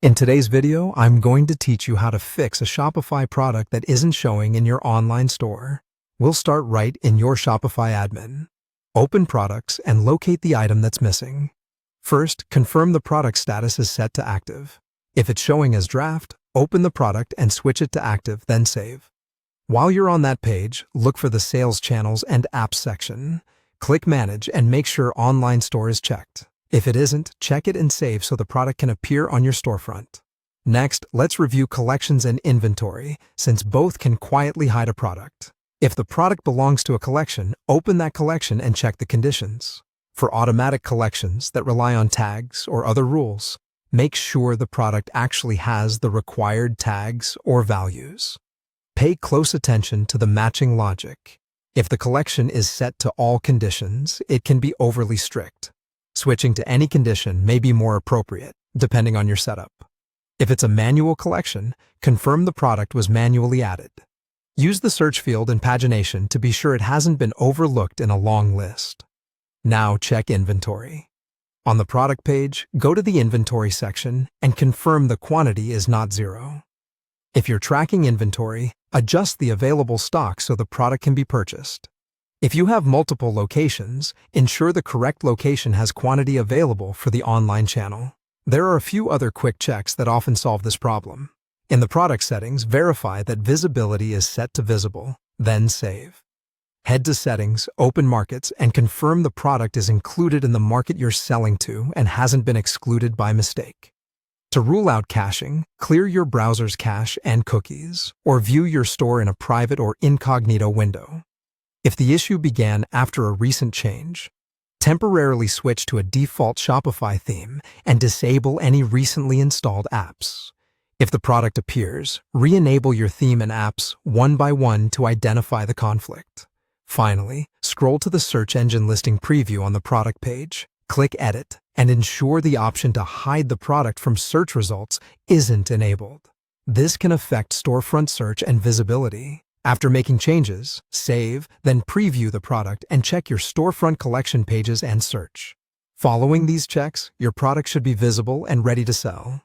In today's video, I'm going to teach you how to fix a Shopify product that isn't showing in your online store. We'll start right in your Shopify admin. Open Products and locate the item that's missing. First, confirm the product status is set to active. If it's showing as draft, open the product and switch it to active, then save. While you're on that page, look for the Sales Channels and Apps section. Click Manage and make sure Online Store is checked. If it isn't, check it and save so the product can appear on your storefront. Next, let's review Collections and Inventory, since both can quietly hide a product. If the product belongs to a collection, open that collection and check the conditions. For automatic collections that rely on tags or other rules, make sure the product actually has the required tags or values. Pay close attention to the matching logic. If the collection is set to all conditions, it can be overly strict. Switching to any condition may be more appropriate, depending on your setup. If it's a manual collection, confirm the product was manually added. Use the search field in pagination to be sure it hasn't been overlooked in a long list. Now check inventory. On the product page, go to the inventory section and confirm the quantity is not zero. If you're tracking inventory, adjust the available stock so the product can be purchased. If you have multiple locations, ensure the correct location has quantity available for the online channel. There are a few other quick checks that often solve this problem. In the product settings, verify that visibility is set to visible, then save. Head to Settings, Open Markets, and confirm the product is included in the market you're selling to and hasn't been excluded by mistake. To rule out caching, clear your browser's cache and cookies, or view your store in a private or incognito window. If the issue began after a recent change, temporarily switch to a default Shopify theme and disable any recently installed apps. If the product appears, re-enable your theme and apps one by one to identify the conflict. Finally, scroll to the search engine listing preview on the product page, click Edit, and ensure the option to hide the product from search results isn't enabled. This can affect storefront search and visibility. After making changes, save, then preview the product and check your storefront collection pages and search. Following these checks, your product should be visible and ready to sell.